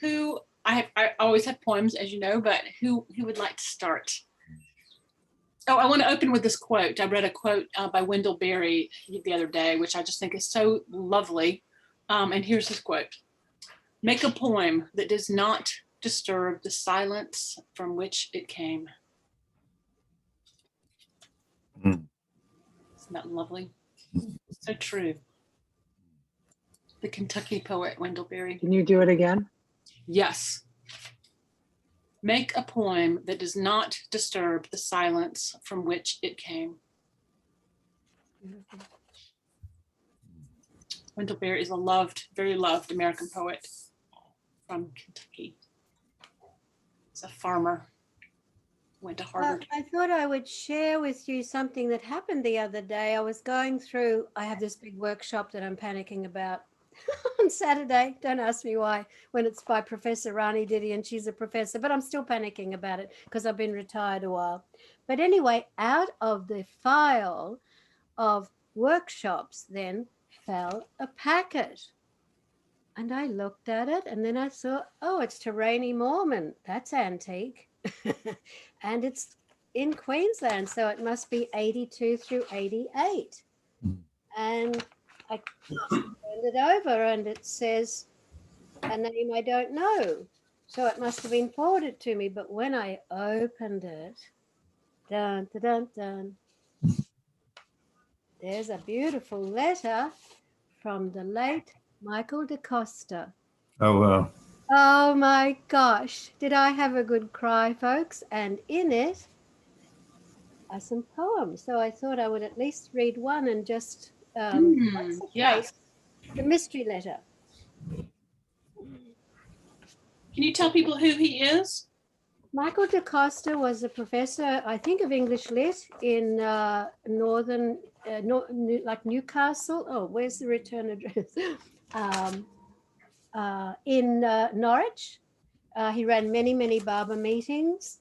Who I always have poems, as you know, but who would like to start? Oh, I want to open with this quote. I read a quote by Wendell Berry the other day, which I just think is so lovely. And here's his quote: "Make a poem that does not disturb the silence from which it came." Isn't that lovely? So true. The Kentucky poet Wendell Berry. Can you do it again? Yes. Make a poem that does not disturb the silence from which it came. Wendell Berry is a loved, very loved American poet from Kentucky. He's a farmer. Went to Harvard. I thought I would share with you something that happened the other day. I was going through, I have this big workshop that I'm panicking about on Saturday. Don't ask me why, when it's by Professor Rani Diddy and she's a professor, but I'm still panicking about it because I've been retired a while. But anyway, out of the file of workshops then fell a packet. And I looked at it and then I thought, oh, it's to Rainey Mormon. That's antique. And it's in Queensland, so it must be 82 through 88. And I turned it over and it says a name I don't know. So it must have been forwarded to me. But when I opened it, dun, dun, dun, dun, there's a beautiful letter from the late Michael DaCosta. Oh, wow. Oh my gosh, did I have a good cry, folks? And in it are some poems. So I thought I would at least read one and just Yes. The mystery letter. Can you tell people who he is? Michael DaCosta was a professor, I think, of English Lit in northern, like Newcastle. Oh, where's the return address? In Norwich. He ran many, many Barber meetings.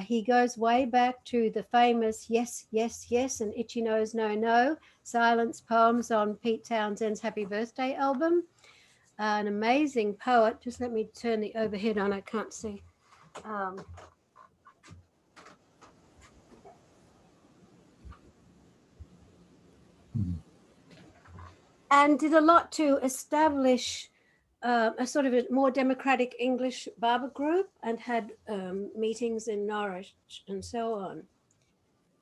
He goes way back to the famous Yes, Yes, Yes and Itchy Nose, No, No silence poems on Pete Townshend's Happy Birthday album. An amazing poet. Just let me turn the overhead on, I can't see. And did a lot to establish a sort of a more democratic English Barber group and had meetings in Norwich and so on.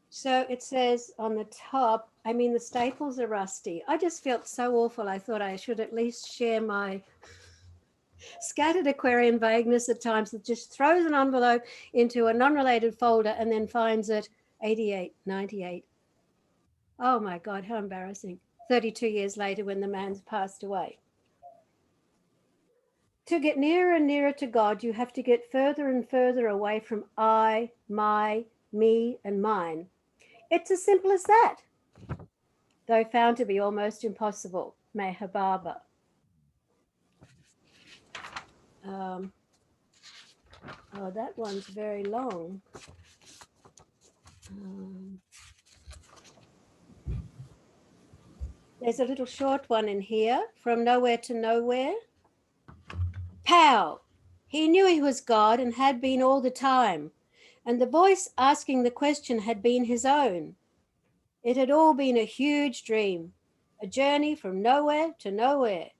So it says on the top, I mean, the staples are rusty. I just felt so awful. I thought I should at least share my scattered Aquarian vagueness at times that just throws an envelope into a non-related folder and then finds it 88, 98. Oh my God, how embarrassing. 32 years later when the man's passed away. To get nearer and nearer to God, you have to get further and further away from I, my, me, and mine. It's as simple as that, though found to be almost impossible. Meher Baba. Oh, that one's very long. There's a little short one in here, From Nowhere to Nowhere. Pow! He knew he was God and had been all the time, and the voice asking the question had been his own. It had all been a huge dream, a journey from nowhere to nowhere,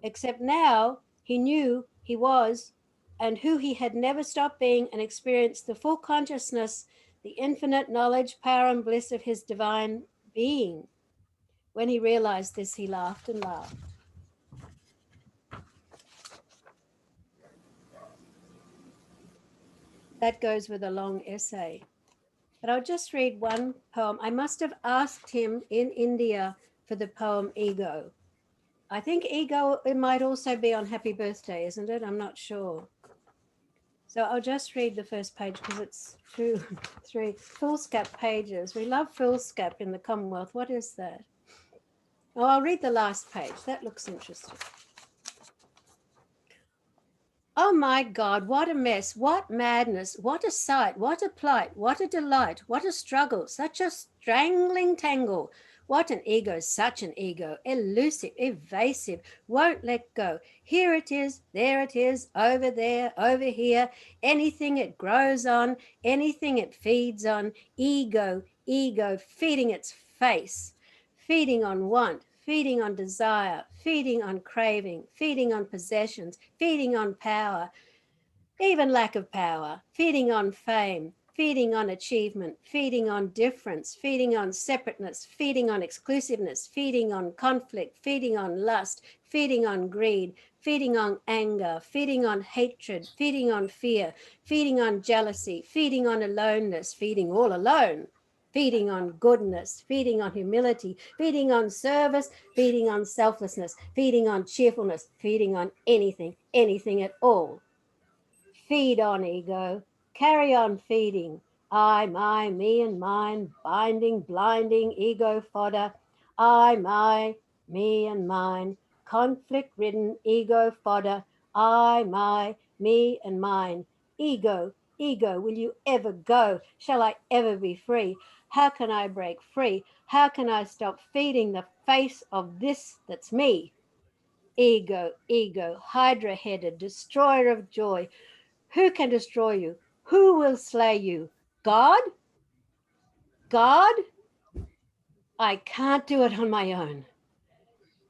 except now he knew he was and who he had never stopped being and experienced the full consciousness, the infinite knowledge, power, and bliss of his divine being. When he realized this, he laughed and laughed. That goes with a long essay. But I'll just read one poem. I must have asked him in India for the poem Ego. I think Ego, it might also be on Happy Birthday, isn't it? I'm not sure. So I'll just read the first page because it's 2, 3 foolscap pages. We love foolscap in the Commonwealth. What is that? Oh, I'll read the last page. That looks interesting. Oh my God, what a mess, what madness, what a sight, what a plight, what a delight, what a struggle, such a strangling tangle. What an ego, such an ego, elusive, evasive, won't let go. Here it is, there it is, over there, over here, anything it grows on, anything it feeds on, ego, ego, feeding its face, feeding on want, feeding on desire, feeding on craving, feeding on possessions, feeding on power, even lack of power, feeding on fame, feeding on achievement, feeding on difference, feeding on separateness, feeding on exclusiveness, feeding on conflict, feeding on lust, feeding on greed, feeding on anger, feeding on hatred, feeding on fear, feeding on jealousy, feeding on aloneness, feeding all alone, feeding on goodness, feeding on humility, feeding on service, feeding on selflessness, feeding on cheerfulness, feeding on anything, anything at all. Feed on, ego. Carry on feeding. I, my, me, and mine, binding, blinding, ego fodder. I, my, me, and mine, conflict ridden, ego fodder. I, my, me, and mine. Ego, ego, will you ever go? Shall I ever be free? How can I break free? How can I stop feeding the face of this that's me? Ego, ego, hydra headed, destroyer of joy. Who can destroy you? Who will slay you? God? God? I can't do it on my own.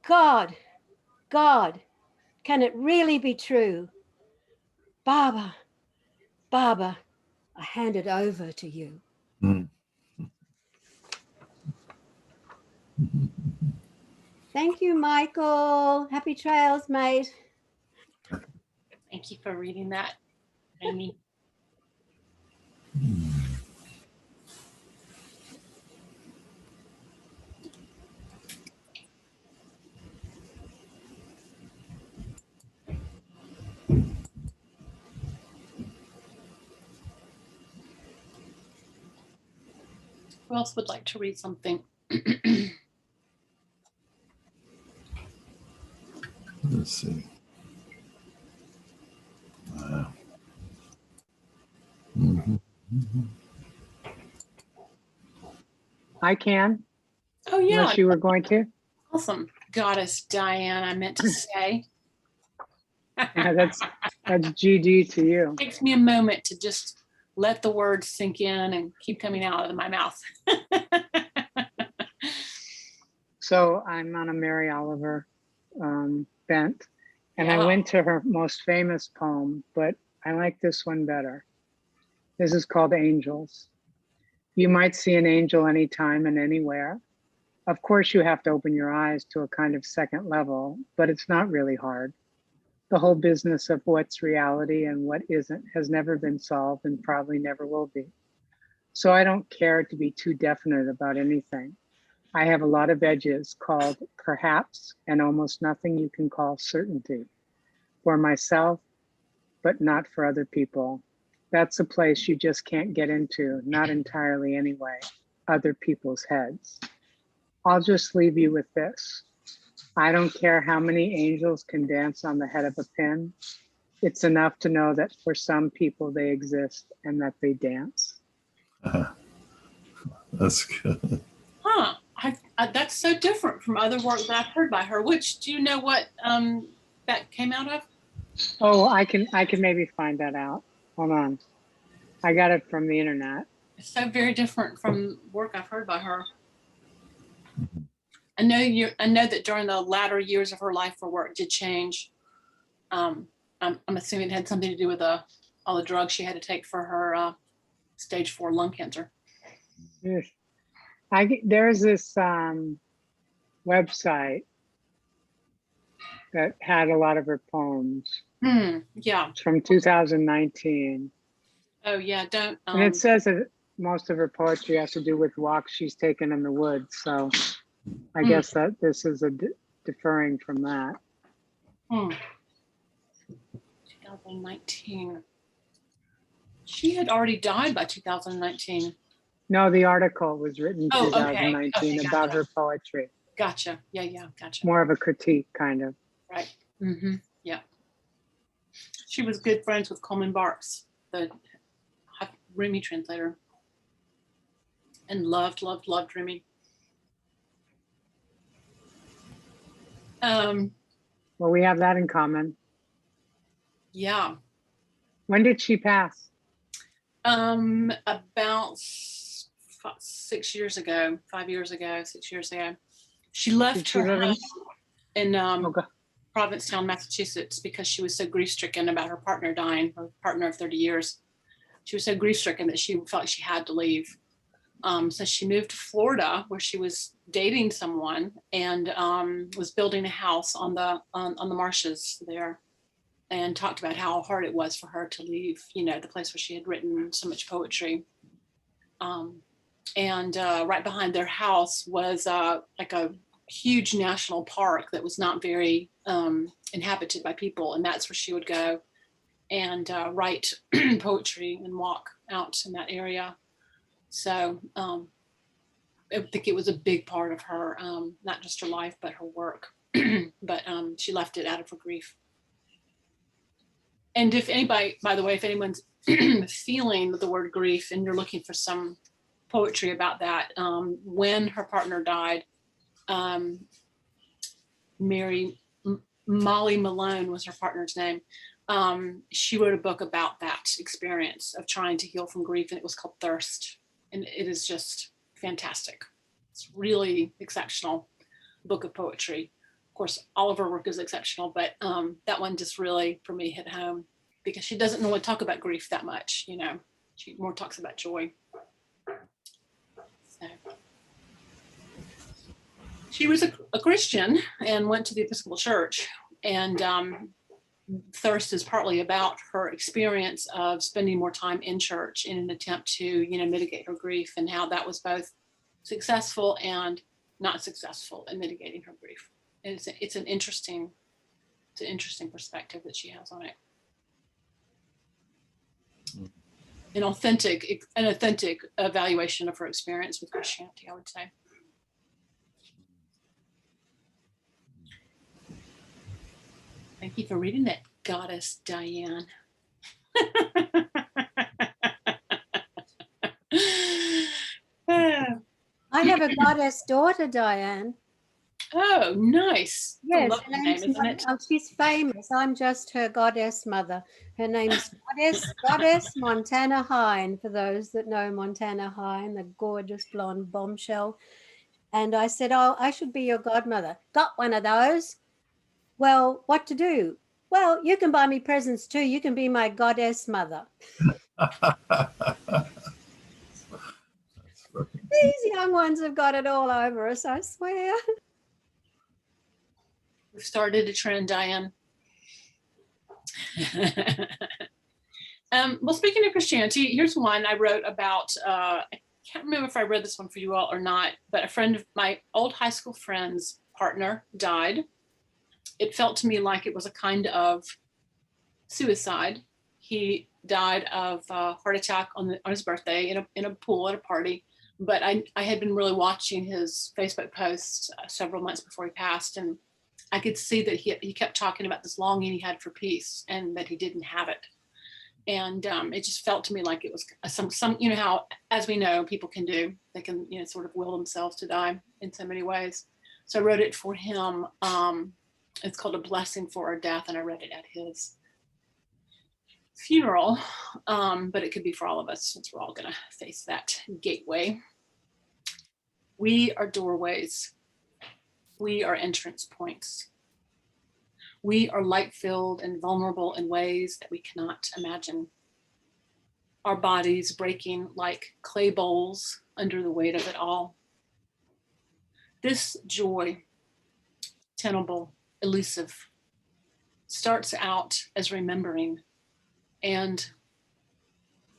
God, God, can it really be true? Baba, Baba, I hand it over to you. Mm. Thank you, Michael. Happy trails, mate. Thank you for reading that, Amy. Who else would like to read something? Let's see. Wow. Mhm. I can, Oh yeah, unless you were going to. awesome. Goddess Diane, I meant to say. Yeah, that's GD to you. Takes me a moment to just let the words sink in and keep coming out of my mouth. So I'm on a Mary Oliver bent, and I Yeah. went to her most famous poem, but I like this one better. This is called Angels. You might see an angel anytime and anywhere. Of course, you have to open your eyes to a kind of second level, but it's not really hard. The whole business of what's reality and what isn't has never been solved and probably never will be. So I don't care to be too definite about anything. I have a lot of edges called perhaps and almost nothing you can call certainty for myself, but not for other people. That's a place you just can't get into, not entirely anyway, other people's heads. I'll just leave you with this. I don't care how many angels can dance on the head of a pin. It's enough to know that for some people they exist and that they dance. That's good. Huh. That's so different from other work that I've heard by her. Which, do you know what that came out of? Oh, I can maybe find that out. Hold on. I got it from the internet. It's so very different from work I've heard by her. I know that during the latter years of her life, her work did change. I'm assuming it had something to do with all the drugs she had to take for her stage 4 lung cancer. Yes. There's this website that had a lot of her poems. Yeah. It's from 2019. Oh yeah, don't. And it says that most of her poetry has to do with walks she's taken in the woods. So I guess that this is deferring from that. 2019. She had already died by 2019. No, the article was written in Oh, okay. 2019 Okay, about gotcha. her poetry. Gotcha. Yeah, gotcha. More of a critique, kind of. Right. Yeah. She was good friends with Coleman Barks, the Rumi translator, and loved Rumi. Um, Well, we have that in common. yeah. When did she pass? About 6 years ago, 5 years ago, 6 years ago. She left Did she her live in? home in Okay. Provincetown, Massachusetts, because she was so grief-stricken about her partner dying, her partner of 30 years. She was so grief-stricken that she felt like she had to leave. So she moved to Florida, where she was dating someone and was building a house on the marshes there, and talked about how hard it was for her to leave, the place where she had written so much poetry. And right behind their house was like a huge national park that was not very inhabited by people, and that's where she would go and write poetry and walk out in that area. So I think it was a big part of her, not just her life, but her work. But she left it out of her grief. And if anybody, by the way, if anyone's feeling the word grief and you're looking for some poetry about that, when her partner died, Molly Malone was her partner's name. She wrote a book about that experience of trying to heal from grief, and it was called Thirst. And it is just fantastic. It's really exceptional book of poetry. Of course, all of her work is exceptional, but that one just really, for me, hit home because she doesn't normally talk about grief that much. She more talks about joy. So she was a Christian and went to the Episcopal Church, and Thirst is partly about her experience of spending more time in church in an attempt to, mitigate her grief, and how that was both successful and not successful in mitigating her grief. And it's an interesting perspective that she has on it. An authentic evaluation of her experience with Christianity, I would say. Thank you for reading that, Goddess Diane. I have a goddess daughter, Diane. Oh, nice. Yes, It's a lovely name, isn't it? she's famous. I'm just her goddess mother. Her name's Goddess Montana Hine, for those that know Montana Hine, the gorgeous blonde bombshell. And I said, oh, I should be your godmother. Got one of those. Well, what to do? Well, you can buy me presents too. You can be my goddess mother. These young ones have got it all over us, I swear. We've started a trend, Diane. Well, speaking of Christianity, here's one I wrote about. I can't remember if I read this one for you all or not, but a friend of my old high school friend's partner died. It felt to me like it was a kind of suicide. He died of a heart attack on his birthday in a pool at a party. But I had been really watching his Facebook posts several months before he passed, and I could see that he kept talking about this longing he had for peace and that he didn't have it. And it just felt to me like it was some, how, as we know, people can do. They can, sort of will themselves to die in so many ways. So I wrote it for him. It's called A Blessing for Our Death, and I read it at his funeral, but it could be for all of us since we're all going to face that gateway. We are doorways. We are entrance points. We are light-filled and vulnerable in ways that we cannot imagine. Our bodies breaking like clay bowls under the weight of it all. This joy, tenable, elusive, starts out as remembering, and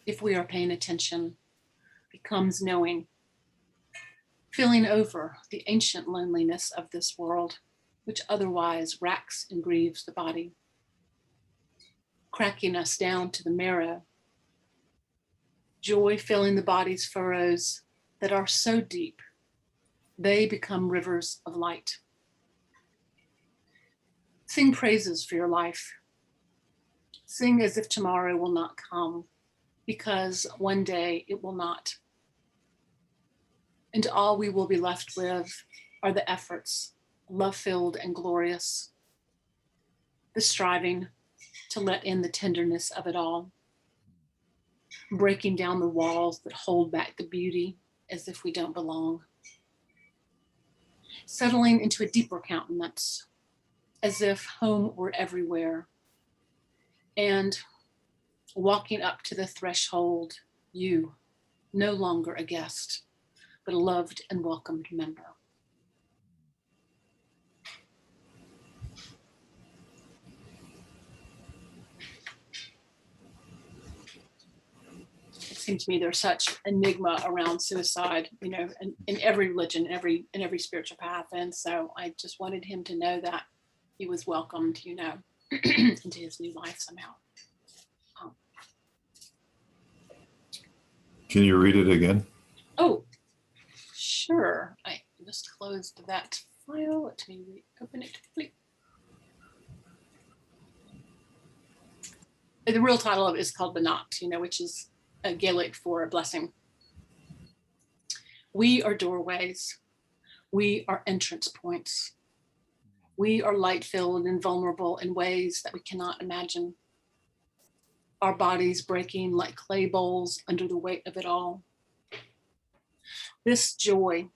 if we are paying attention, becomes knowing, filling over the ancient loneliness of this world, which otherwise racks and grieves the body, cracking us down to the marrow. Joy filling the body's furrows that are so deep, they become rivers of light. Sing praises for your life. Sing as if tomorrow will not come, because one day it will not. And all we will be left with are the efforts love-filled and glorious, the striving to let in the tenderness of it all, breaking down the walls that hold back the beauty as if we don't belong, settling into a deeper countenance as if home were everywhere, and walking up to the threshold, you, no longer a guest, but a loved and welcomed member. It seems to me there's such enigma around suicide, you know, in every religion, in every spiritual path. And so I just wanted him to know that he was welcomed, you know, into his new life somehow. Can you read it again? Oh, sure. I just closed that file. Let me open it quickly. The real title of it is called Banat, you know, which is a Gaelic for a blessing. We are doorways. We are entrance points. We are light-filled and vulnerable in ways that we cannot imagine. Our bodies breaking like clay bowls under the weight of it all. This joy,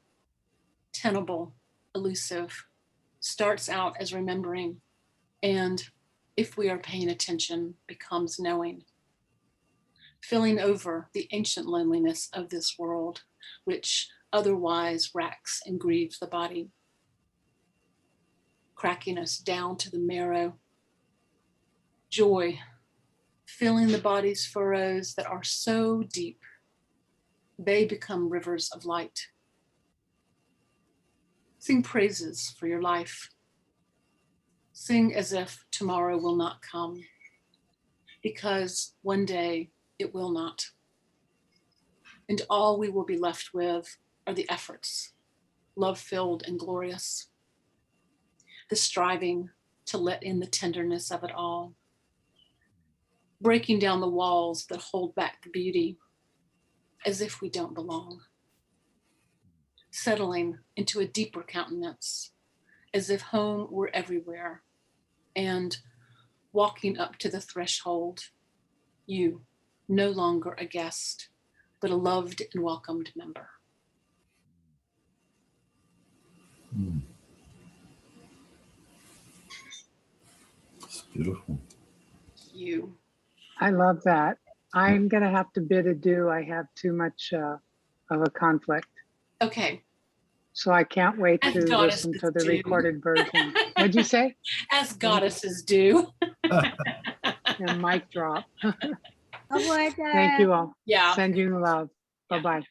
tenable, elusive, starts out as remembering, and if we are paying attention, becomes knowing. Filling over the ancient loneliness of this world, which otherwise racks and grieves the body. Cracking us down to the marrow. Joy, filling the body's furrows that are so deep, they become rivers of light. Sing praises for your life. Sing as if tomorrow will not come, because one day it will not. And all we will be left with are the efforts, love-filled and glorious, the striving to let in the tenderness of it all, breaking down the walls that hold back the beauty as if we don't belong, settling into a deeper countenance as if home were everywhere, and walking up to the threshold, you, no longer a guest, but a loved and welcomed member. Mm. It's beautiful. You. I love that. I'm going to have to bid adieu. I have too much of a conflict. Okay. So I can't wait As to goddesses listen to the do. recorded version. What'd you say? As goddesses do. And mic drop. Oh boy, Thank you all. Yeah. Send you love. Yeah. Bye-bye.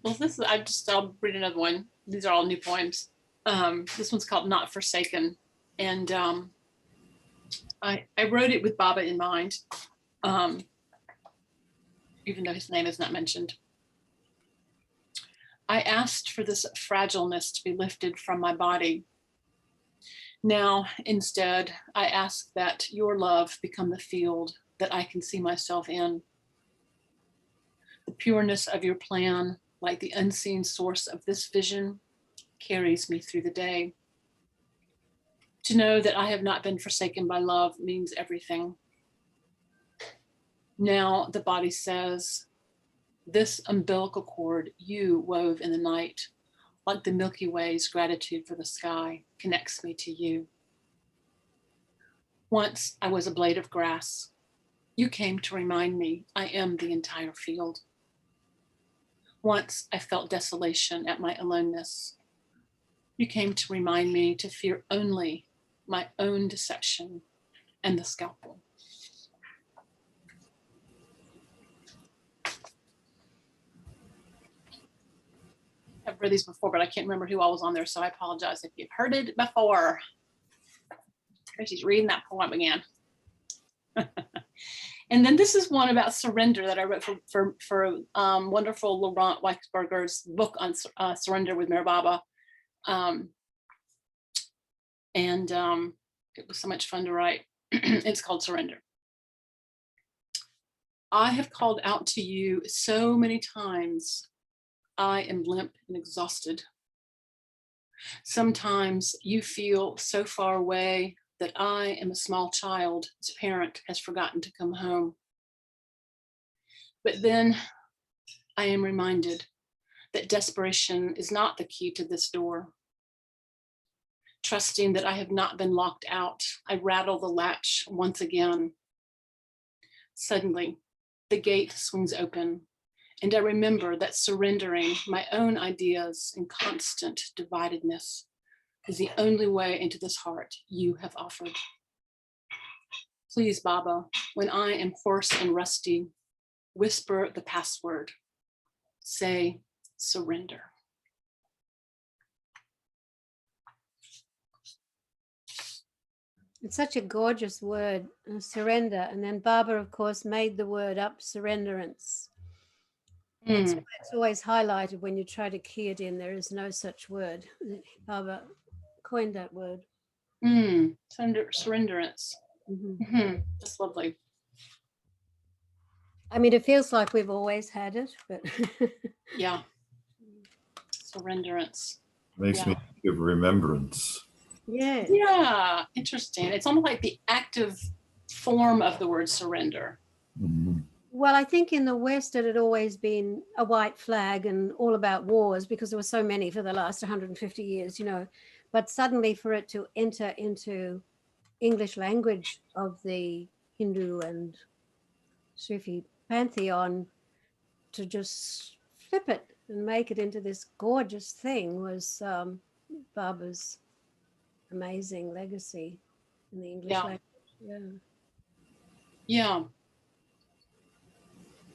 Well, this is, I'll read another one. These are all new poems. This one's called Not Forsaken. And I wrote it with Baba in mind, even though his name is not mentioned. I asked for this fragileness to be lifted from my body. Now, instead, I ask that your love become the field that I can see myself in. The pureness of your plan, like the unseen source of this vision, carries me through the day. To know that I have not been forsaken by love means everything. Now the body says, this umbilical cord you wove in the night, like the Milky Way's gratitude for the sky, connects me to you. Once I was a blade of grass. You came to remind me I am the entire field. Once I felt desolation at my aloneness. You came to remind me to fear only my own deception and the scalpel. I've read these before, but I can't remember who all was on there, so I apologize if you've heard it before. She's reading that poem again. And then this is one about surrender that I wrote for wonderful Laurent Weichsberger's book on surrender with Meher Baba. It was so much fun to write. It's called Surrender. I have called out to you so many times. I am limp and exhausted. Sometimes you feel so far away that I am a small child whose parent has forgotten to come home. But then I am reminded that desperation is not the key to this door. Trusting that I have not been locked out, I rattle the latch once again. Suddenly, the gate swings open, and I remember that surrendering my own ideas and constant dividedness is the only way into this heart you have offered. Please, Baba, when I am hoarse and rusty, whisper the password. Say, surrender. It's such a gorgeous word, surrender. And then Baba, of course, made the word up, surrenderance. That's why it's always highlighted when you try to key it in. There is no such word. Baba coined that word. Surrenderance. That's lovely. I mean, it feels like we've always had it, but yeah. Surrenderance. Makes me think of remembrance. Yeah. Yeah, interesting. It's almost like the active form of the word surrender. Mm-hmm. Well, I think in the West it had always been a white flag and all about wars because there were so many for the last 150 years, you know. But suddenly for it to enter into English language of the Hindu and Sufi pantheon, to just flip it and make it into this gorgeous thing was Baba's amazing legacy in the English language.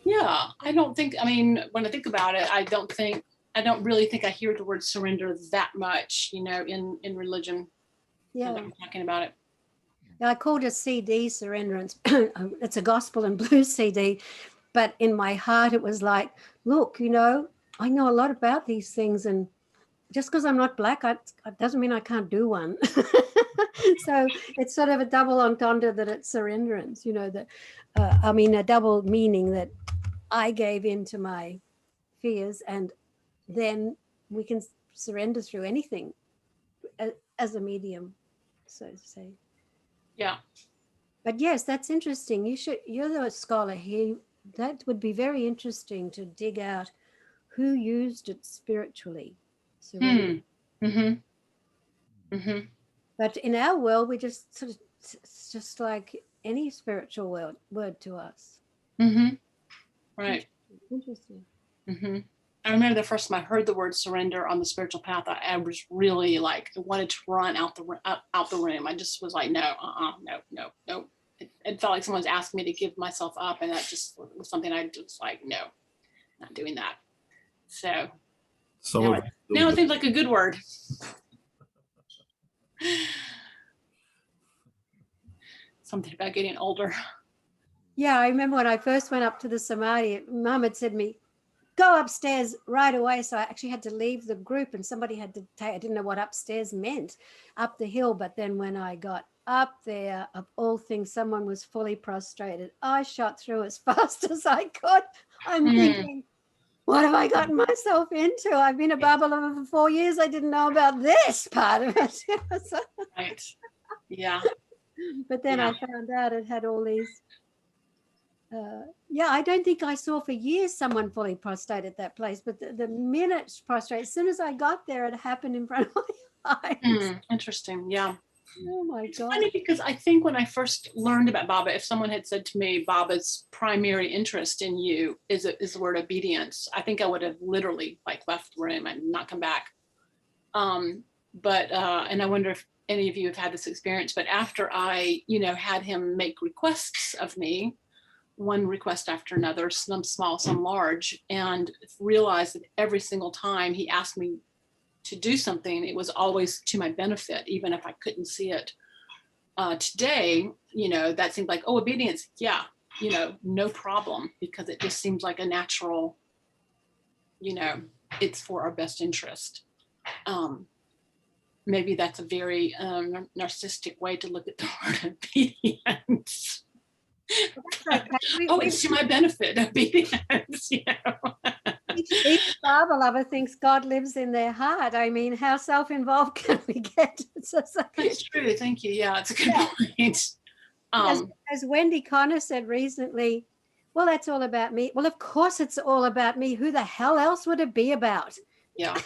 Yeah, I don't think, I mean, when I think about it, I don't really think I hear the word surrender that much, you know, in religion. Yeah. I'm talking about it. I called a CD Surrenderance. It's a gospel and blues CD, but in my heart it was like, look, you know, I know a lot about these things, and just because I'm not black, it doesn't mean I can't do one. So it's sort of a double entendre that it's surrenderance, you know, that I mean a double meaning that I gave in to my fears, and then we can surrender through anything as a medium, so to say. Yeah. But yes, that's interesting. You're the scholar here. That would be very interesting to dig out who used it spiritually. But in our world, we just sort of, it's just like any spiritual word to us. Right. Interesting. I remember the first time I heard the word surrender on the spiritual path, I was really like, I wanted to run out the room. I just was like, no. It felt like someone was asking me to give myself up, and that just was something I just like, no, not doing that. So now it seems like a good word. Something about getting older. Yeah, I remember when I first went up to the Samadhi, Mum had said to me, go upstairs right away. So I actually had to leave the group, and somebody had to I didn't know what upstairs meant, up the hill. But then when I got up there, of all things, someone was fully prostrated. I shot through as fast as I could. I'm thinking, what have I gotten myself into? I've been a Baba lover for 4 years. I didn't know about this part of it. Right. Yeah. But then I found out it had all these. I don't think I saw for years someone fully prostrate at that place. But the minute prostrate, as soon as I got there, it happened in front of my eyes. Interesting. Yeah. Oh my It's God. funny because I think when I first learned about Baba, if someone had said to me, Baba's primary interest in you is the word obedience, I think I would have literally like left the room and not come back. And I wonder if any of you have had this experience, but after I, had him make requests of me, one request after another, some small, some large, and realized that every single time he asked me to do something, it was always to my benefit, even if I couldn't see it. Today, that seemed like, obedience, yeah, no problem, because it just seems like a natural, it's for our best interest. Maybe that's a very narcissistic way to look at the word obedience. That's okay. Oh, it's to my benefit, obedience, you know. Each Bible lover thinks God lives in their heart. I mean, how self-involved can we get? It's true. Thank you. Yeah, it's a good point. As Wendy Connor said recently, well, that's all about me. Well, of course it's all about me. Who the hell else would it be about? Yeah.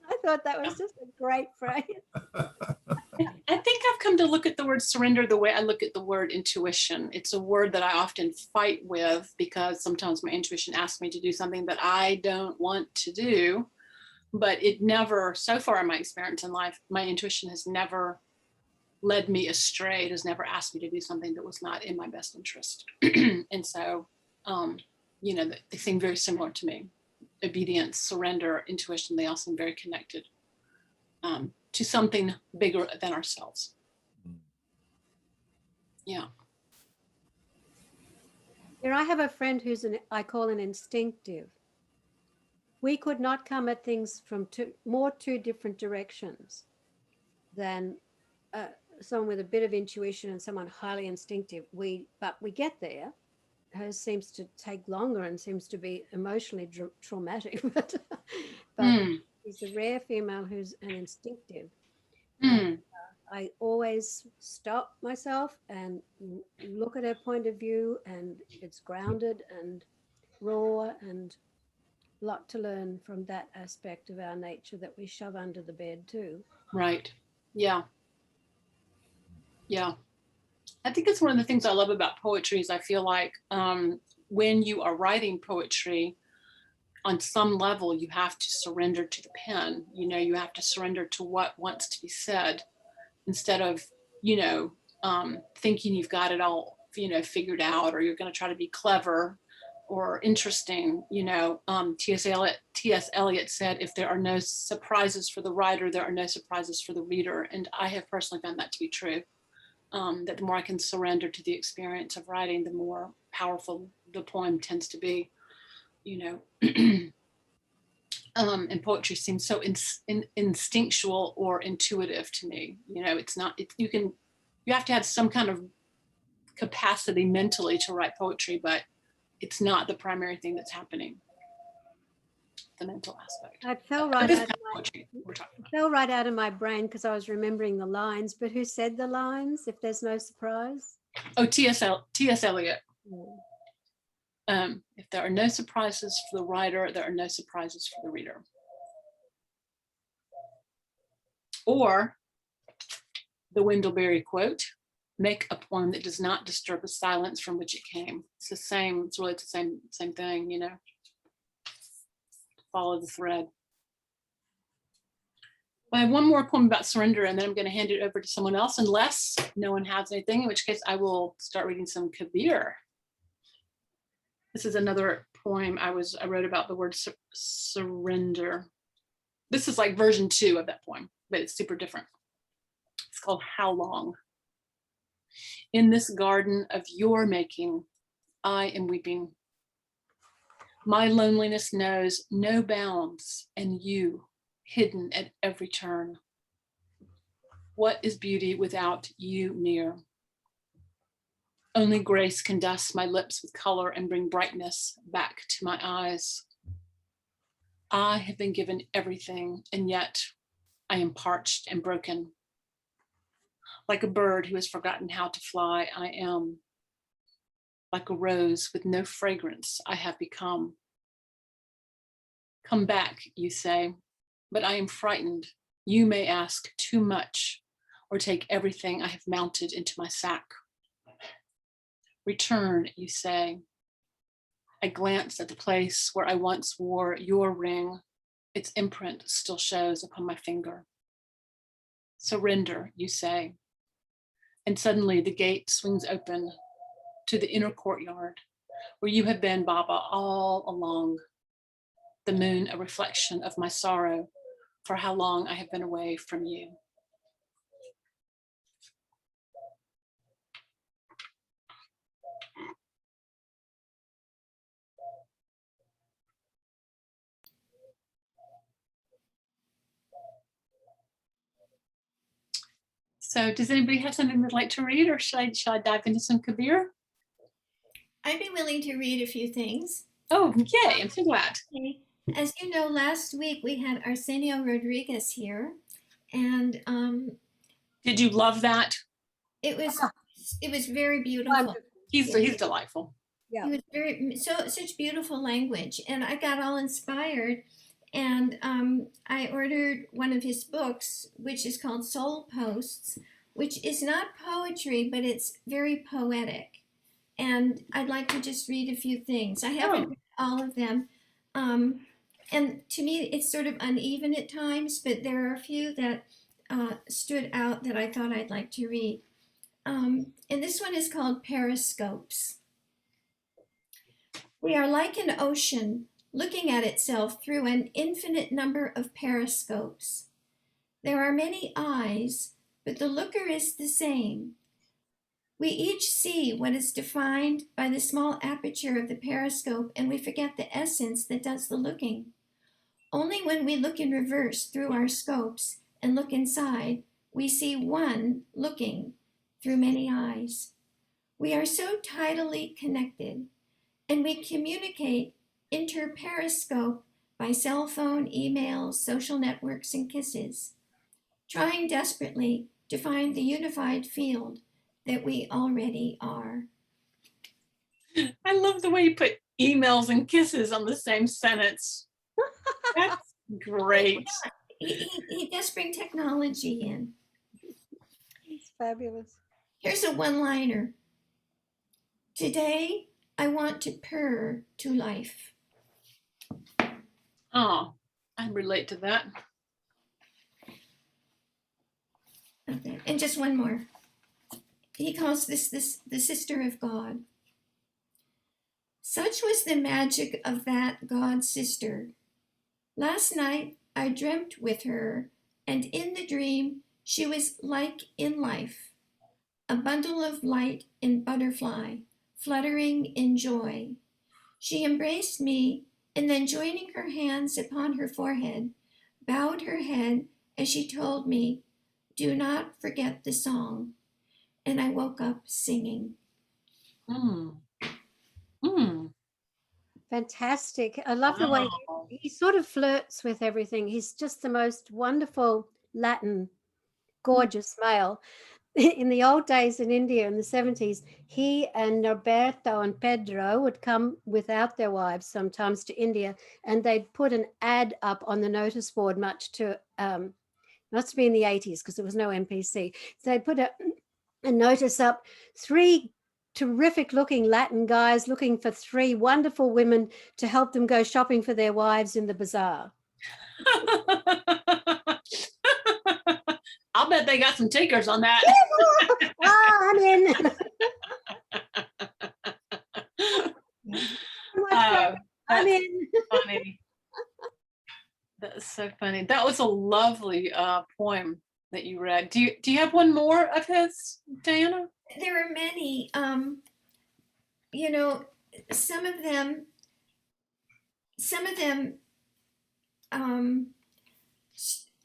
I thought that was just a great phrase. I think I've come to look at the word surrender the way I look at the word intuition. It's a word that I often fight with because sometimes my intuition asks me to do something that I don't want to do. But it never, so far in my experience in life, my intuition has never led me astray. It has never asked me to do something that was not in my best interest. And so, you know, they seem very similar to me. Obedience, surrender, intuition, they all seem very connected to something bigger than ourselves. Yeah. Here I have a friend who's I call an instinctive. We could not come at things from two different directions than someone with a bit of intuition and someone highly instinctive. But we get there. Hers seems to take longer and seems to be emotionally traumatic. but she's a rare female who's an instinctive. I always stop myself and look at her point of view, and it's grounded and raw, and a lot to learn from that aspect of our nature that we shove under the bed too. Right. Yeah. Yeah. I think it's one of the things I love about poetry is I feel like when you are writing poetry, on some level, you have to surrender to the pen. You know, you have to surrender to what wants to be said instead of, you know, thinking you've got it all, you know, figured out, or you're going to try to be clever or interesting. You know, T.S. Eliot said, if there are no surprises for the writer, there are no surprises for the reader. And I have personally found that to be true. That the more I can surrender to the experience of writing, the more powerful the poem tends to be, you know. And poetry seems so instinctual or intuitive to me. You know, it's not, you have to have some kind of capacity mentally to write poetry, but it's not the primary thing that's happening. The mental aspect. It fell right out of my brain because I was remembering the lines, but who said the lines? If there's no surprise. Oh, T.S. Eliot. If there are no surprises for the writer, there are no surprises for the reader. Or the Wendell Berry quote, make a poem that does not disturb the silence from which it came. It's the same, it's really the same thing, you know. Follow the thread. I have one more poem about surrender, and then I'm going to hand it over to someone else, unless no one has anything, in which case I will start reading some Kabir. This is another poem I wrote about the word surrender. This is like version 2 of that poem, but it's super different. It's called How Long? In this garden of your making, I am weeping. My loneliness knows no bounds, and you, hidden at every turn. What is beauty without you near? Only grace can dust my lips with color and bring brightness back to my eyes. I have been given everything, and yet I am parched and broken. Like a bird who has forgotten how to fly, I am. Like a rose with no fragrance, I have become. Come back, you say, but I am frightened. You may ask too much or take everything I have mounted into my sack. Return, you say. I glance at the place where I once wore your ring. Its imprint still shows upon my finger. Surrender, you say. And suddenly the gate swings open to the inner courtyard where you have been, Baba, all along. The moon, a reflection of my sorrow for how long I have been away from you. So does anybody have something they'd like to read, or should I dive into some Kabir? I'd be willing to read a few things. Oh, yay, I'm so glad. Okay. As you know, last week we had Arsenio Rodriguez here, and Did you love that? it was very beautiful. Wonderful. He's delightful. Yeah. It was very such beautiful language, and I got all inspired, and I ordered one of his books, which is called Soul Posts, which is not poetry, but it's very poetic. And I'd like to just read a few things. I haven't read all of them, and to me it's sort of uneven at times, but there are a few that stood out that I thought I'd like to read. And this one is called Periscopes. We are like an ocean looking at itself through an infinite number of periscopes. There are many eyes, but the looker is the same. We each see what is defined by the small aperture of the periscope, and we forget the essence that does the looking. Only when we look in reverse through our scopes and look inside, we see one looking through many eyes. We are so tidally connected, and we communicate inter-periscope by cell phone, emails, social networks, and kisses, trying desperately to find the unified field that we already are. I love the way you put emails and kisses on the same sentence. That's great. He does bring technology in. It's fabulous. Here's a one-liner. Today, I want to purr to life. Oh, I relate to that. Okay. And just one more. He calls this the sister of God. Such was the magic of that God sister. Last night I dreamt with her, and in the dream she was like in life, a bundle of light in butterfly, fluttering in joy. She embraced me, and then joining her hands upon her forehead, bowed her head as she told me, "Do not forget the song." And I woke up singing. Mm. Mm. Fantastic. I love the way Wow. he sort of flirts with everything. He's just the most wonderful Latin, gorgeous male. In the old days in India in the 70s, he and Norberto and Pedro would come without their wives sometimes to India, and they'd put an ad up on the notice board, much to, must be in the 80s because there was no MPC. So they'd put a notice up, 3 terrific looking Latin guys looking for 3 wonderful women to help them go shopping for their wives in the bazaar. I'll bet they got some takers on that. I'm in. I'm in. Funny. That's so funny. That was a lovely poem that you read. Do you have one more of his, Diana? There are many. You know, some of them.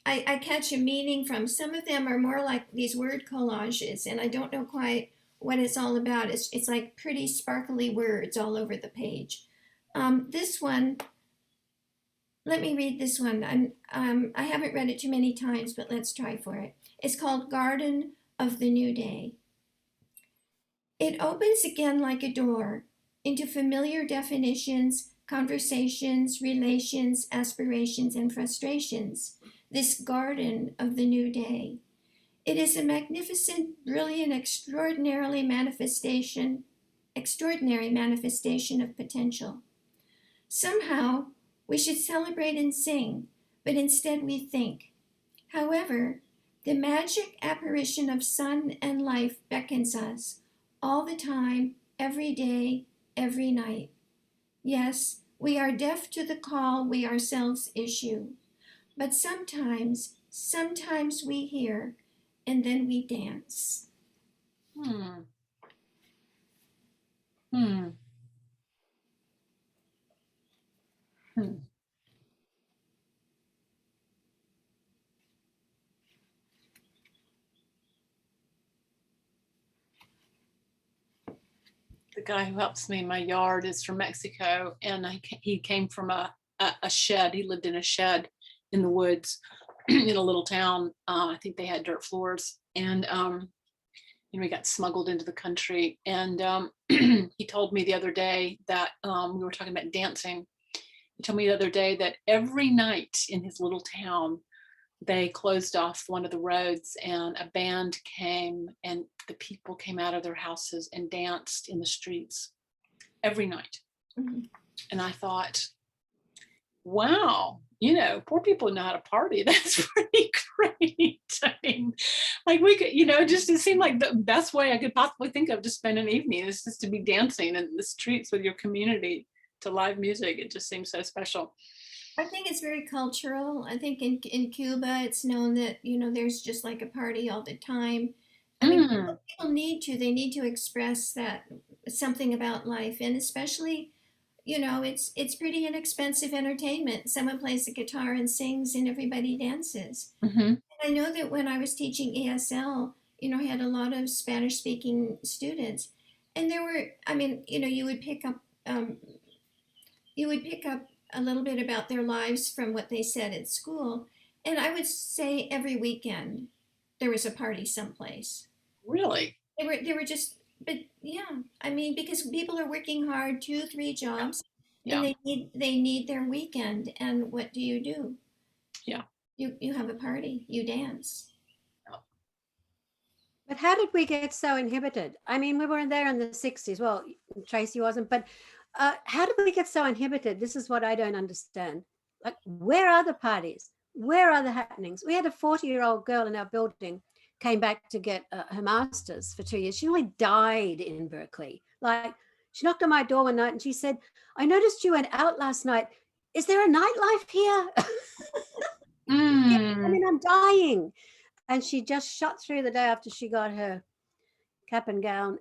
I catch a meaning from. Some of them are more like these word collages, and I don't know quite what it's all about. It's like pretty sparkly words all over the page. This one, let me read this one. I haven't read it too many times, but let's try for it. It's called Garden of the New Day. It opens again like a door into familiar definitions, conversations, relations, aspirations, and frustrations. This garden of the new day. It is a magnificent, brilliant, extraordinary manifestation of potential. Somehow, we should celebrate and sing, but instead we think. However, the magic apparition of sun and life beckons us all the time, every day, every night. Yes, we are deaf to the call we ourselves issue. But sometimes we hear, and then we dance. Hmm. Hmm. Hmm. The guy who helps me in my yard is from Mexico, and he came from a shed. He lived in a shed in the woods in a little town. I think they had dirt floors, and he got smuggled into the country. And he told me the other day that we were talking about dancing. He told me the other day that every night in his little town, they closed off one of the roads and a band came and the people came out of their houses and danced in the streets every night. Mm-hmm. And I thought, wow, poor people know how to party. That's pretty great. I mean, like we could, it seemed like the best way I could possibly think of to spend an evening is just to be dancing in the streets with your community to live music. It just seems so special. I think it's very cultural. I think in Cuba, it's known that, there's just like a party all the time. I mean, people need to express that something about life. And especially, it's pretty inexpensive entertainment. Someone plays the guitar and sings and everybody dances. Mm-hmm. And I know that when I was teaching ESL, I had a lot of Spanish speaking students. And there were, you would pick up a little bit about their lives from what they said at school. And I would say every weekend there was a party someplace. Really? They were just, but yeah, because people are working hard, 2-3 jobs, yeah. And they need their weekend. And what do? Yeah. You have a party, you dance. But how did we get so inhibited? We weren't there in the 60s. Well, Tracey wasn't, but how did we get so inhibited? This is what I don't understand. Like, where are the parties? Where are the happenings? We had a 40-year-old girl in our building, came back to get her master's for 2 years. She only died in Berkeley. Like, she knocked on my door one night and she said, I noticed you went out last night. Is there a nightlife here? Yeah, I'm dying. And she just shot through the day after she got her cap and gown.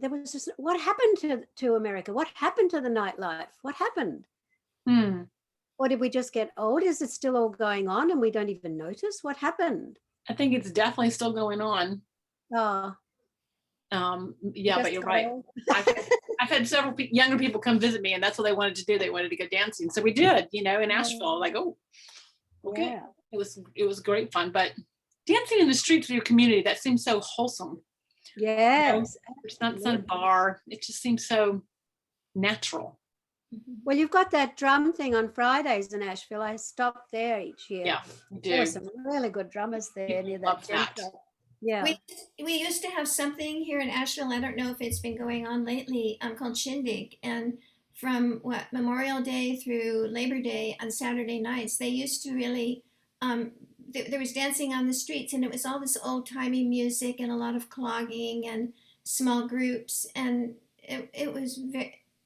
There was just, what happened to America? What happened to the nightlife? What happened? Or did we just get old? Is it still all going on and we don't even notice? What happened? I think it's definitely still going on. Oh. Yeah, but you're right. I've had several younger people come visit me, and that's what they wanted to do. They wanted to go dancing. So we did, in Asheville, like, oh, okay. Yeah. It was great fun, but dancing in the streets of your community, that seems so wholesome. Yes. It's not a bar. It just seems so natural. Well, you've got that drum thing on Fridays in Asheville. I stopped there each year. Yeah, we do. There were some really good drummers there near that center. Yeah. We used to have something here in Asheville. I don't know if it's been going on lately, called Shindig. And from Memorial Day through Labor Day on Saturday nights, they used to really, there was dancing on the streets, and it was all this old-timey music and a lot of clogging and small groups. And it was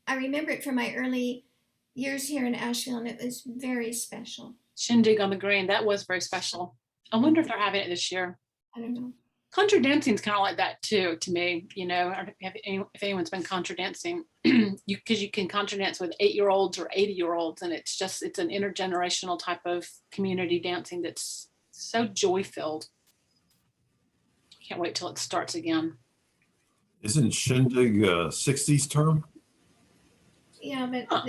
I remember it from my early years here in Asheville, and it was very special. Shindig on the Green, that was very special. I wonder if they're having it this year. I don't know. Contra dancing is kind of like that too, to me. If anyone's been contra dancing, because you can contra dance with 8-year-olds or 80-year-olds, and it's an intergenerational type of community dancing that's so joy-filled. Can't wait till it starts again. Isn't Shindig a 60s term? Yeah, but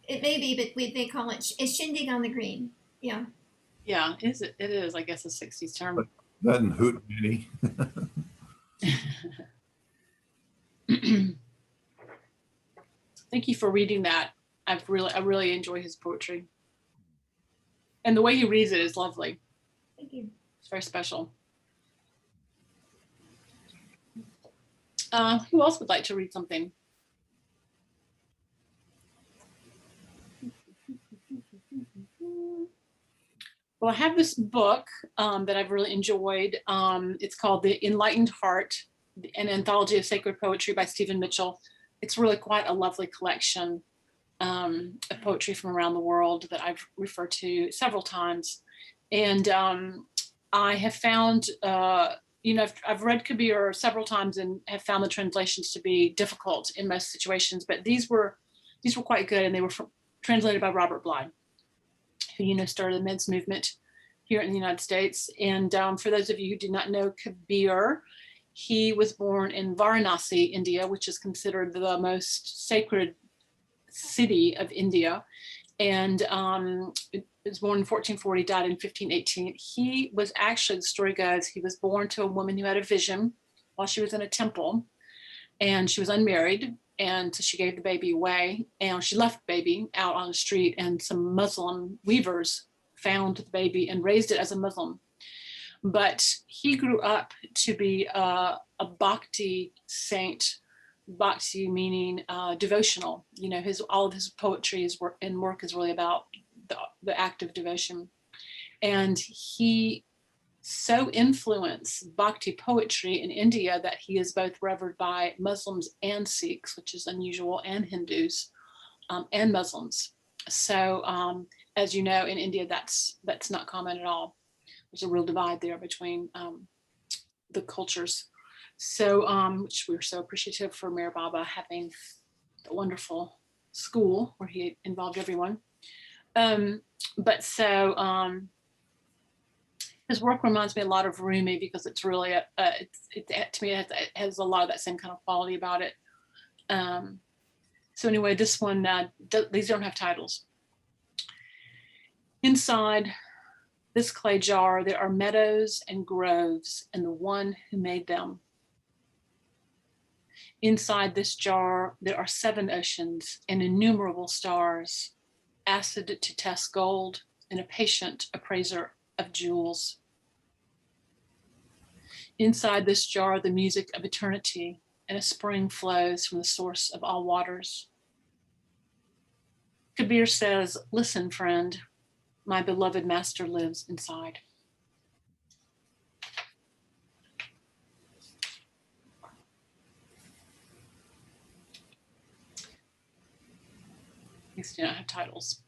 it may be, but they call it's Shindig on the Green. Yeah. Yeah, it is, I guess, a 60s term. But that and Hoot Minnie. Thank you for reading that. I really enjoy his poetry. And the way he reads it is lovely. Thank you. It's very special. Who else would like to read something? Well, I have this book that I've really enjoyed. It's called The Enlightened Heart, an anthology of sacred poetry by Stephen Mitchell. It's really quite a lovely collection of poetry from around the world that I've referred to several times. And I have found, I've read Kabir several times and have found the translations to be difficult in most situations, but these were quite good, and they were translated by Robert Bly, who started the men's movement here in the United States. And for those of you who do not know Kabir, He was born in Varanasi, India, which is considered the most sacred city of India. And it was born in 1440, died in 1518. He was actually, the story goes, he was born to a woman who had a vision while she was in a temple, and she was unmarried. And so she gave the baby away, and she left the baby out on the street, and some Muslim weavers found the baby and raised it as a Muslim. But he grew up to be a bhakti saint, bhakti meaning devotional. You know, all of his poetry and work is really about the act of devotion. And he so influenced bhakti poetry in India that he is both revered by Muslims and Sikhs, which is unusual, and Hindus and Muslims. So as you know, in India, that's not common at all. There's a real divide there between the cultures. So which we're so appreciative for Meher Baba having the wonderful school where he involved everyone. But so his work reminds me a lot of Rumi, because it's really to me it has a lot of that same kind of quality about it. So anyway, this one, these don't have titles. Inside this clay jar, there are meadows and groves, and the one who made them. Inside this jar, there are 7 oceans and innumerable stars, acid to test gold, and a patient appraiser of jewels. Inside this jar, the music of eternity, and a spring flows from the source of all waters. Kabir says, "Listen, friend, my beloved master lives inside." These do not have titles.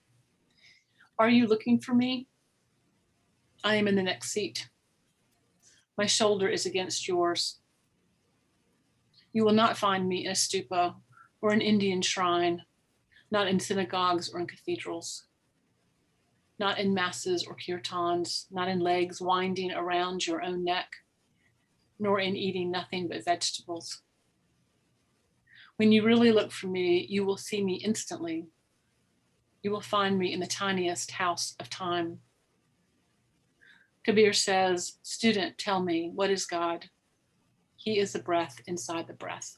Are you looking for me? I am in the next seat. My shoulder is against yours. You will not find me in a stupa or an Indian shrine, not in synagogues or in cathedrals, not in masses or kirtans, not in legs winding around your own neck, nor in eating nothing but vegetables. When you really look for me, you will see me instantly. You will find me in the tiniest house of time. Kabir says, "Student, tell me, what is God? He is the breath inside the breath."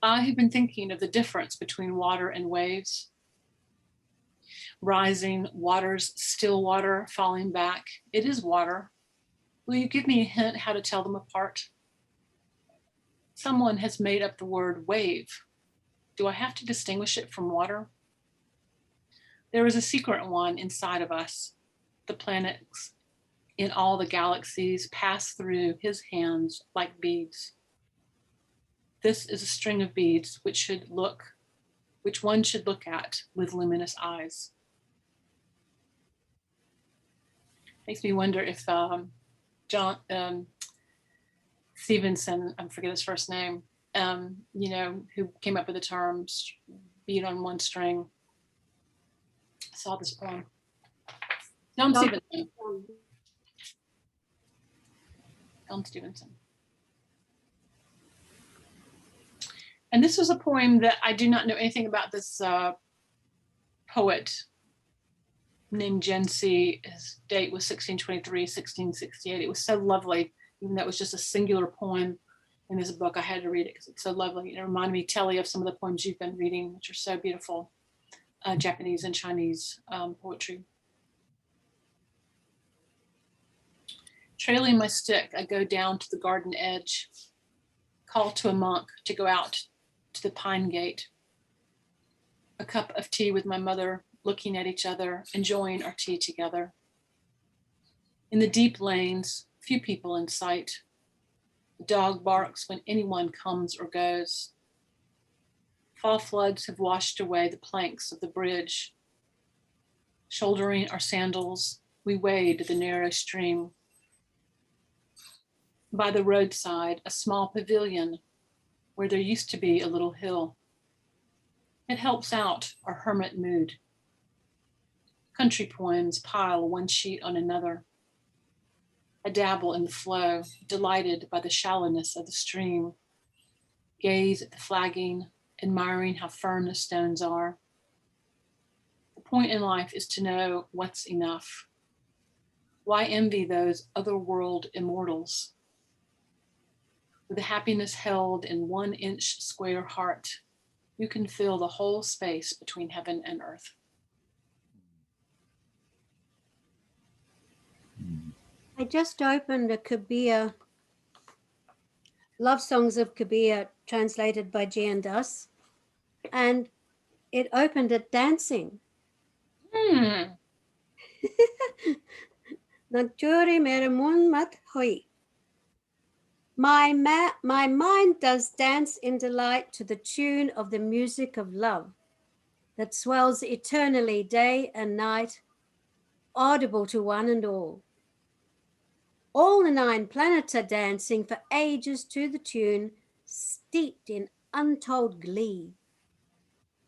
I have been thinking of the difference between water and waves. Rising waters, still water, falling back. It is water. Will you give me a hint how to tell them apart? Someone has made up the word wave. Do I have to distinguish it from water? There is a secret one inside of us. The planets in all the galaxies pass through his hands like beads. This is a string of beads which one should look at with luminous eyes. Makes me wonder if John Stevenson, I forget his first name, who came up with the term bead on one string. I saw this poem. John Stevenson. And this was a poem that I do not know anything about this poet named Jency. His date was 1623, 1668. It was so lovely, even though it was just a singular poem in his book. I had to read it because it's so lovely. It reminded me, Telly, of some of the poems you've been reading, which are so beautiful, Japanese and Chinese poetry. Trailing my stick, I go down to the garden edge, call to a monk to go out to the pine gate. A cup of tea with my mother, looking at each other, enjoying our tea together. In the deep lanes, few people in sight. The dog barks when anyone comes or goes. Fall floods have washed away the planks of the bridge. Shouldering our sandals, we wade the narrow stream. By the roadside, a small pavilion where there used to be a little hill. It helps out our hermit mood. Country poems pile one sheet on another. I dabble in the flow, delighted by the shallowness of the stream. Gaze at the flagging, admiring how firm the stones are. The point in life is to know what's enough. Why envy those otherworld immortals? With the happiness held in 1 inch square heart, you can fill the whole space between heaven and earth. I just opened a Kabir, Love Songs of Kabir, translated by Gian Das, and it opened at dancing. Nagturi mere mun mat hoi. My mind does dance in delight to the tune of the music of love that swells eternally day and night, audible to one and all. All the 9 planets are dancing for ages to the tune, steeped in untold glee.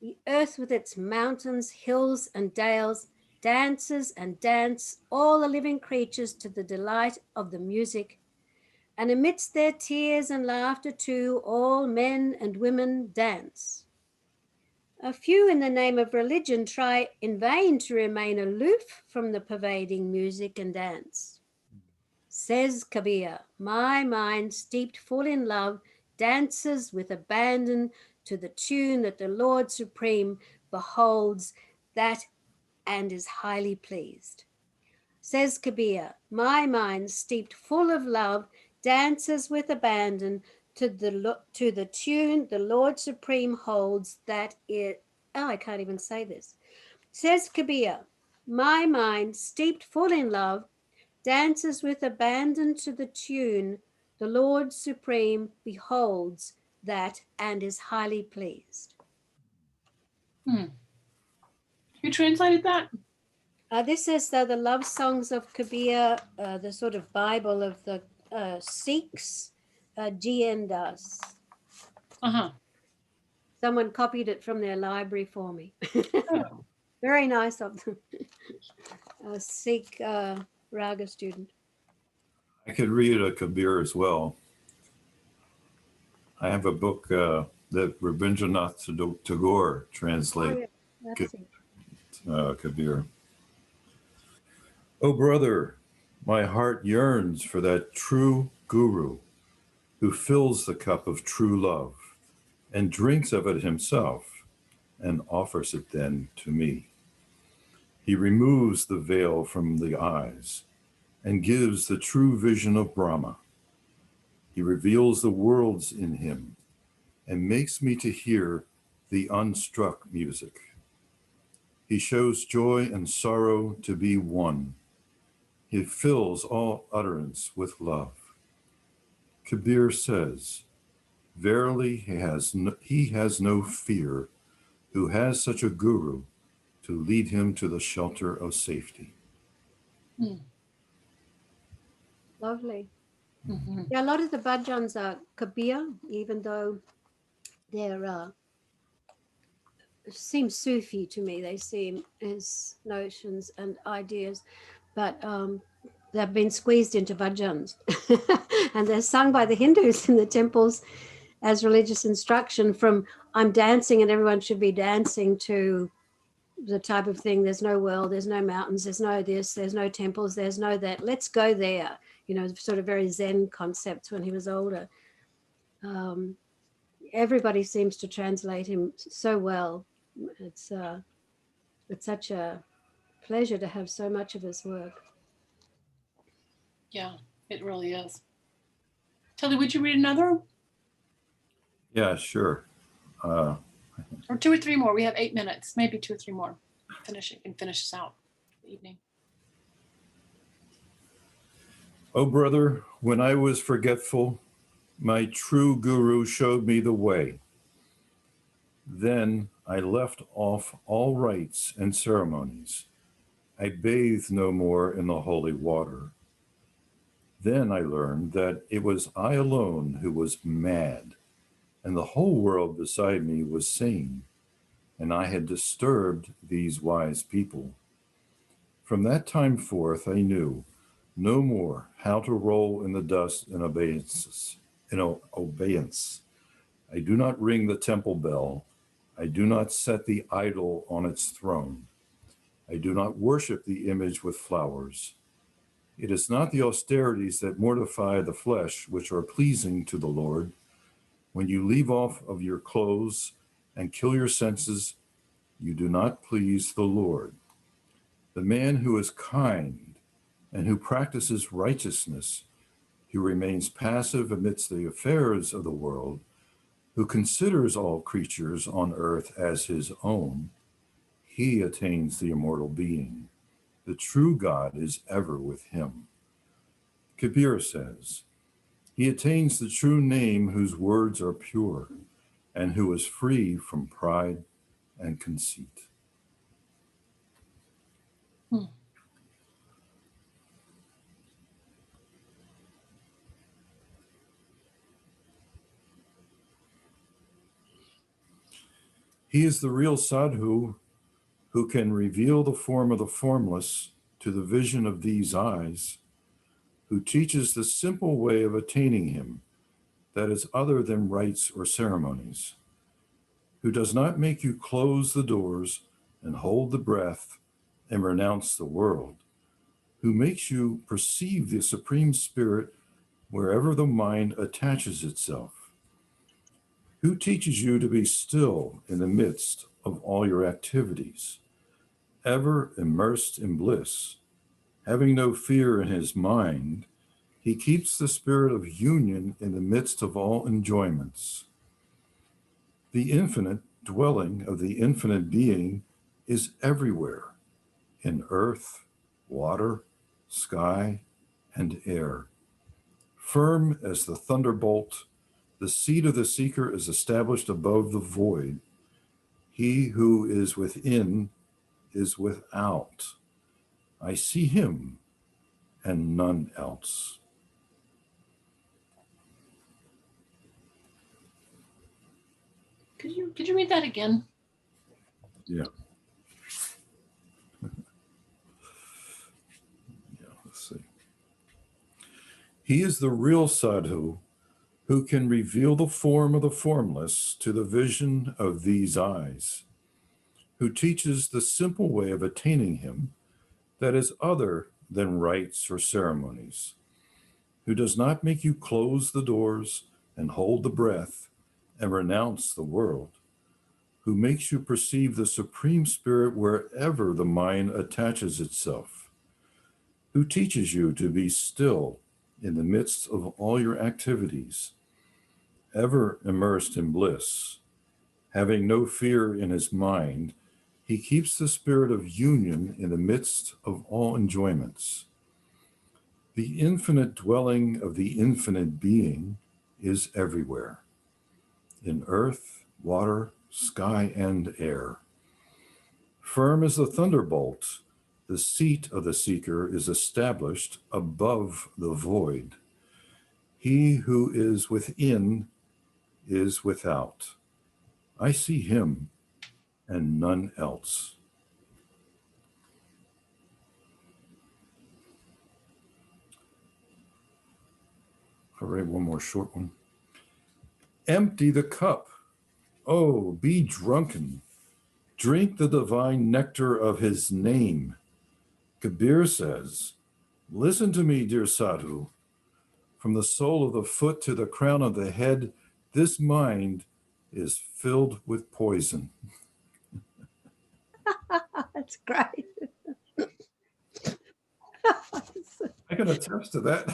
The earth with its mountains, hills, and dales dances and dance, all the living creatures to the delight of the music. And amidst their tears and laughter too, all men and women dance. A few in the name of religion try in vain to remain aloof from the pervading music and dance. Says Kabir, my mind steeped full in love dances with abandon to the tune that the Lord Supreme beholds that and is highly pleased. Says Kabir, my mind steeped full of love dances with abandon to the tune the Lord Supreme holds that it, I can't even say this. Says Kabir, my mind steeped full in love dances with abandon to the tune the Lord Supreme beholds that and is highly pleased. Who translated that? This is the love songs of Kabir, the sort of Bible of the Sikhs, Gian Das. Someone copied it from their library for me. Oh. Very nice of them. A Sikh Raga student. I could read a Kabir as well. I have a book that Rabindranath Tagore translated. Oh, yeah. That's it. Kabir. Oh, brother, my heart yearns for that true guru who fills the cup of true love and drinks of it himself and offers it then to me. He removes the veil from the eyes and gives the true vision of Brahma. He reveals the worlds in him and makes me to hear the unstruck music. He shows joy and sorrow to be one. He fills all utterance with love. Kabir says, verily he has no fear who has such a guru to lead him to the shelter of safety. Lovely. Mm-hmm. Yeah, a lot of the bhajans are Kabir, even though they're seem Sufi to me. They seem his notions and ideas, but they've been squeezed into bhajans, and they're sung by the Hindus in the temples as religious instruction. From I'm dancing and everyone should be dancing to the type of thing. There's no world, there's no mountains, there's no this, there's no temples, there's no that. Let's go there. You know, sort of very Zen concepts when he was older. Everybody seems to translate him so well. It's such a pleasure to have so much of his work. Yeah, it really is. Tilly, would you read another? Yeah, sure. Or 2 or 3 more. We have 8 minutes, maybe 2 or 3 more. Finish us out for the evening. Oh, brother, when I was forgetful, my true guru showed me the way. Then I left off all rites and ceremonies. I bathed no more in the holy water. Then I learned that it was I alone who was mad, and the whole world beside me was sane. and I had disturbed these wise people. From that time forth, I knew no more how to roll in the dust in obeyance. I do not ring the temple bell. I do not set the idol on its throne. I do not worship the image with flowers. It is not the austerities that mortify the flesh which are pleasing to the Lord. When you leave off of your clothes and kill your senses, you do not please the Lord. The man who is kind and who practices righteousness, who remains passive amidst the affairs of the world, who considers all creatures on earth as his own, he attains the immortal being. The true God is ever with him. Kabir says, he attains the true name whose words are pure and who is free from pride and conceit. Hmm. He is the real sadhu who can reveal the form of the formless to the vision of these eyes, who teaches the simple way of attaining him that is other than rites or ceremonies, who does not make you close the doors and hold the breath and renounce the world, who makes you perceive the Supreme Spirit wherever the mind attaches itself, who teaches you to be still in the midst of all your activities, ever immersed in bliss, having no fear in his mind. He keeps the spirit of union in the midst of all enjoyments. The infinite dwelling of the infinite being is everywhere, in earth, water, sky, and air. Firm as the thunderbolt, the seat of the seeker is established above the void. He who is within is without. I see him and none else. Could you read that again? Yeah. Let's see. He is the real sadhu who can reveal the form of the formless to the vision of these eyes, who teaches the simple way of attaining him that is other than rites or ceremonies, who does not make you close the doors and hold the breath and renounce the world, who makes you perceive the Supreme Spirit wherever the mind attaches itself, who teaches you to be still in the midst of all your activities, ever immersed in bliss, having no fear in his mind. He keeps the spirit of union in the midst of all enjoyments. The infinite dwelling of the infinite being is everywhere, in earth, water, sky, and air. Firm as the thunderbolt, the seat of the seeker is established above the void. He who is within is without. I see him and none else. All right, one more short one. Empty the cup. Oh, be drunken. Drink the divine nectar of his name. Kabir says, listen to me, dear sadhu. From the sole of the foot to the crown of the head, this mind is filled with poison. That's great. I can attest to that.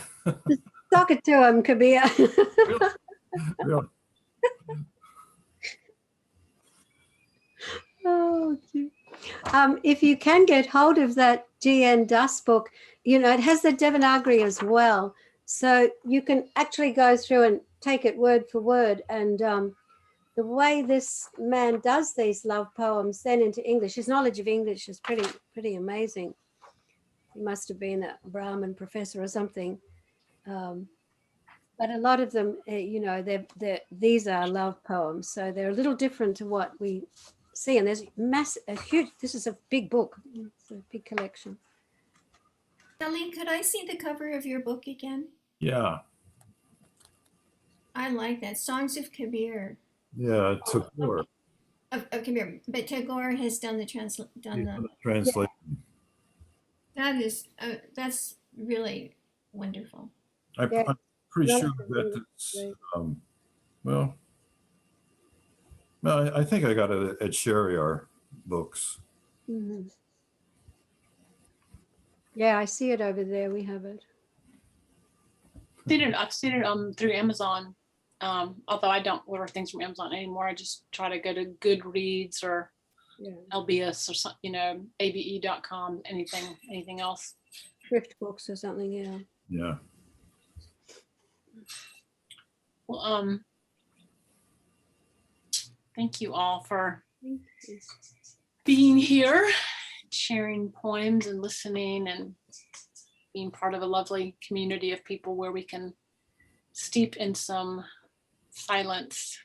Talk it to him, Kabir. Really. Oh, gee. If you can get hold of that G.N. Dust book, you know, it has the Devanagari as well. So you can actually go through and take it word for word. And the way this man does these love poems then into English, his knowledge of English is pretty amazing. He must have been a Brahmin professor or something. But a lot of them, you know, these are love poems. So they're a little different to what we see. And there's a huge, this is a big book. It's a big collection. Ellie, could I see the cover of your book again? Yeah. I like that. Songs of Kabir. Yeah. It took more. Of Kabir, but Tagore has done the Translation. That is that's really wonderful. I'm Yeah. pretty Another sure thing that is it's, great. well, no, I think I got it at Sheriar Books. Mhm. Yeah, I see it over there. We have it. I've seen it through Amazon. Although I don't order things from Amazon anymore. I just try to go to Goodreads or Yeah. LBS or something, abe.com, anything else. Thrift books or something. Yeah. Yeah. Well, thank you all for Thank you. being here, sharing poems and listening and being part of a lovely community of people where we can steep in some silence.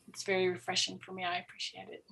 It's very refreshing for me. I appreciate it.